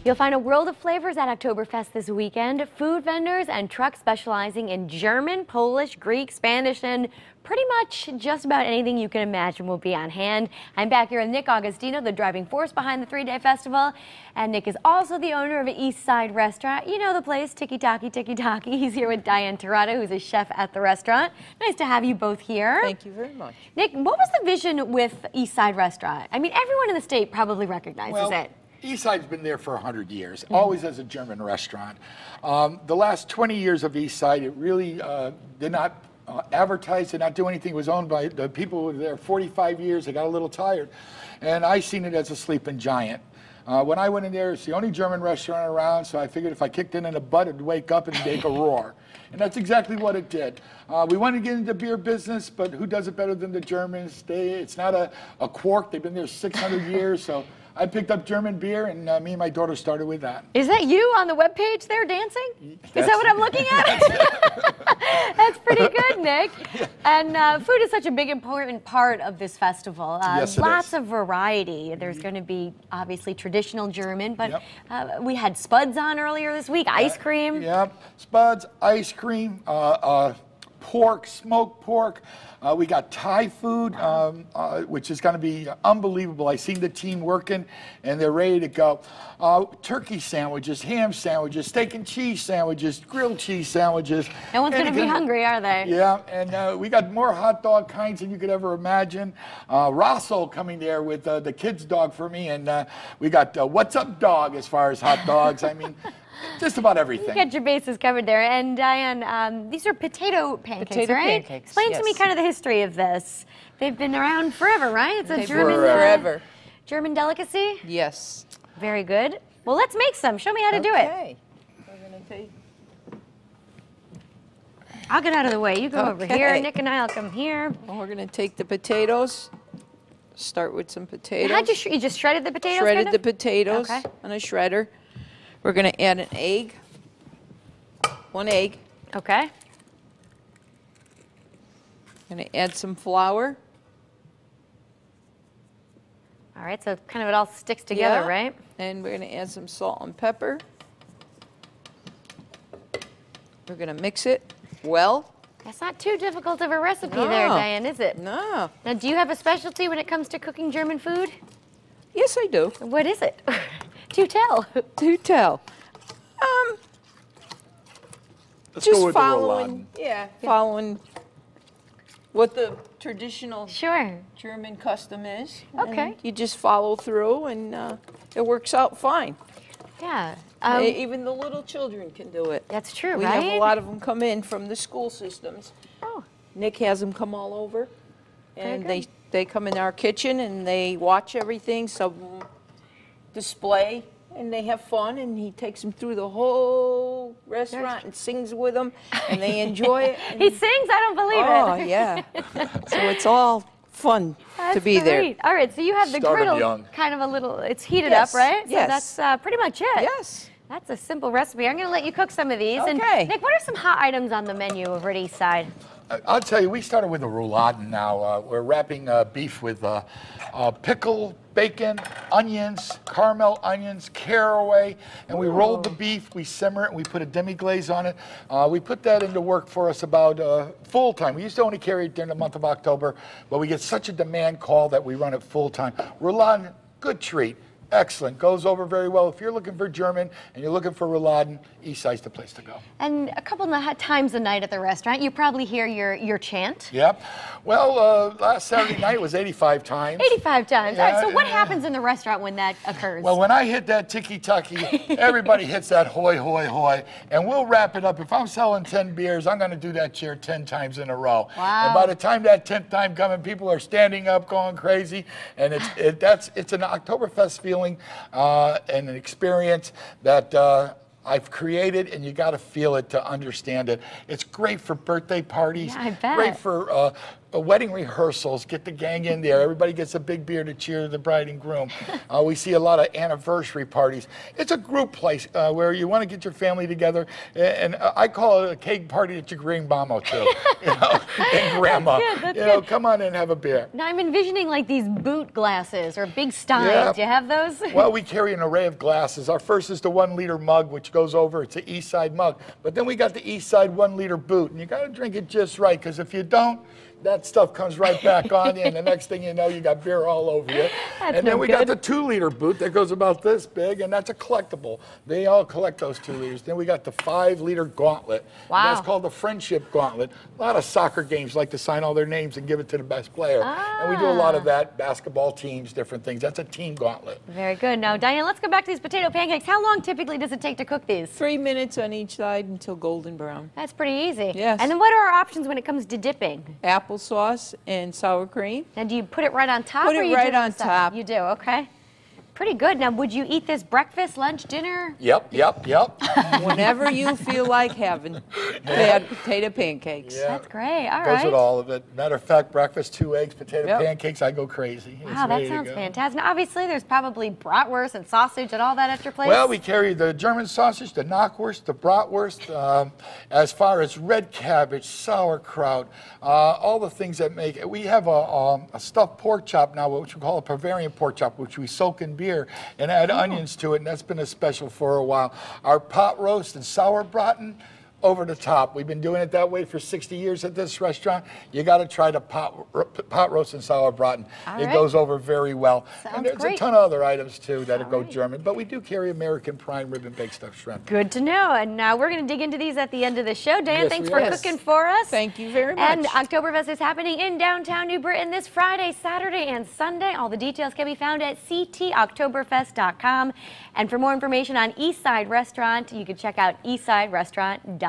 You'll find a world of flavors at Oktoberfest this weekend. Food vendors and trucks specializing in German, Polish, Greek, Spanish, and pretty much just about anything you can imagine will be on hand. I'm back here with Nick Augustino, the driving force behind the three-day festival. And Nick is also the owner of an East Side restaurant. You know the place, Tiki Taki, Tiki Taki. He's here with Diane Tirado, who's a chef at the restaurant. Nice to have you both here. Thank you very much. Nick, what was the vision with East Side Restaurant? I mean, everyone in the state probably recognizes it. East Side's been there for 100 years, always as a German restaurant. The last 20 years of East Side, it really did not advertise, did not do anything. It was owned by the people who were there 45 years. They got a little tired. And I seen it as a sleeping giant. When I went in there, it's the only German restaurant around, so I figured if I kicked it in the butt, it'd wake up and make a roar. And that's exactly what it did. We wanted to get into the beer business, but who does it better than the Germans? It's not a quark. They've been there 600 years, so I picked up German beer, and me and my daughter started with that. Is that you on the webpage there dancing? Is that what I'm looking at? That's pretty good, Nick. Yeah. And food is such a big, important part of this festival. Yes, it lots is. of variety. There's going to be, obviously, traditional German, but we had spuds on earlier this week, ice cream. Yep, spuds, ice cream, pork, smoked pork. We got Thai food, which is going to be unbelievable. I seen the team working, and they're ready to go. Turkey sandwiches, ham sandwiches, steak and cheese sandwiches, grilled cheese sandwiches. No one's going to be hungry, are they? Yeah, and we got more hot dog kinds than you could ever imagine. Rosso coming there with the kids' dog for me, and we got What's Up Dog as far as hot dogs. I mean, just about everything. You get your bases covered there. And Diane, these are potato pancakes, potato right? Pancakes, Explain to me kind of the history of this. They've been around forever, right? It's a forever. German delicacy? Yes. Very good. Well, let's make some. Show me how to do it. Okay. We're going to take... I'll get out of the way. You go over here. Nick and I'll come here. Well, we're going to take the potatoes. Start with some potatoes. How'd you just shredded the potatoes? Shredded the potatoes on a shredder. We're going to add an egg. 1 egg. Okay. Going to add some flour. All right, so kind of it all sticks together, right? And we're going to add some salt and pepper. We're going to mix it well. That's not too difficult of a recipe there, Diane, is it? No. Now, do you have a specialty when it comes to cooking German food? Yes, I do. What is it? Do tell. Let's just go with following, the following what the traditional Sure. German custom is. Okay. And you just follow through, and it works out fine. Yeah. Even the little children can do it. That's true, We right? have a lot of them come in from the school systems. Oh. Nick has them come all over, and Very good. they come in our kitchen and they watch everything. Some display, and they have fun, and he takes them through the whole restaurant and sings with them, and they enjoy it. He sings? I don't believe it. Oh, yeah. So it's all fun to be there. All right, so you have the griddle kind of a little, it's heated up, right? Yes. So that's pretty much it. Yes. That's a simple recipe. I'm going to let you cook some of these. Okay. And Nick, what are some hot items on the menu over at East Side? I'll tell you, we started with a rouladen now. We're wrapping beef with pickle, bacon, onions, caramel onions, caraway, and we rolled the beef, we simmer it, and we put a demi-glaze on it. We put that into work for us about full time. We used to only carry it during the month of October, but we get such a demand call that we run it full time. Rouladen, good treat. Excellent. Goes over very well. If you're looking for German and you're looking for rouladen, East Side's the place to go. And a couple of times a night at the restaurant, you probably hear your chant. Yep. Well, last Saturday night was 85 times. 85 times. Yeah, All right, so what happens in the restaurant when that occurs? Well, when I hit that tiki-taki, everybody hits that hoy, hoy, hoy, and we'll wrap it up. If I'm selling 10 beers, I'm going to do that chair 10 times in a row. Wow. And by the time that 10th time coming, people are standing up, going crazy, and it's an Oktoberfest feeling and an experience that I've created, and you got to feel it to understand it. It's great for birthday parties. Yeah, I bet. Great for wedding rehearsals, get the gang in there. Everybody gets a big beer to cheer the bride and groom. We see a lot of anniversary parties. It's a group place where you want to get your family together, and I call it a cake party that you bring mama to, you know, and grandma. That's you know, good. come on in and have a beer. Now I'm envisioning like these boot glasses or big steins. Yeah. Do you have those? Well, we carry an array of glasses. Our first is the 1 liter mug, which goes over. It's an East Side mug. But then we got the East Side 1 liter boot, and you got to drink it just right, because if you don't, that stuff comes right back on you, and the next thing you know, you got beer all over you. That's And then no we good. got the 2 liter boot that goes about this big, and that's a collectible. They all collect those 2 liters. Then we got the 5 liter gauntlet. Wow. That's called the Friendship Gauntlet. A lot of soccer games like to sign all their names and give it to the best player. And we do a lot of that, basketball teams, different things. That's a team gauntlet. Very good. Now, Diane, let's go back to these potato pancakes. How long typically does it take to cook these? 3 minutes on each side until golden brown. That's pretty easy. Yes. And then what are our options when it comes to dipping? Applesauce and sour cream. Now, do you put it right on top? Put or it you right do on the stuff? top. You do, okay. Pretty good. Now, would you eat this breakfast, lunch, dinner? Yep. Whenever you feel like having bad potato pancakes. Yeah. That's great. All Goes right. with all of it. Matter of fact, breakfast, 2 eggs, potato Yep. pancakes, I go crazy. It's Wow, that ready to sounds go. fantastic. Now, obviously, there's probably bratwurst and sausage and all that at your place. Well, we carry the German sausage, the knockwurst, the bratwurst, as far as red cabbage, sauerkraut, all the things that make it. We have a stuffed pork chop now, which we call a Bavarian pork chop, which we soak in beer and add onions to it, and that's been a special for a while. Our pot roast and sauerbraten, over the top. We've been doing it that way for 60 years at this restaurant. You got to try the pot roast and sauerbraten. All It right. goes over very well. Sounds and there's great. a ton of other items too that All go right. German, but we do carry American prime rib and baked stuffed shrimp. Good to know. And now we're going to dig into these at the end of the show. Dan, Yes, thanks we for are. cooking for us. Thank you very much. And Oktoberfest is happening in downtown New Britain this Friday, Saturday, and Sunday. All the details can be found at ctoktoberfest.com. And for more information on Eastside Restaurant, you can check out eastsiderestaurant.com.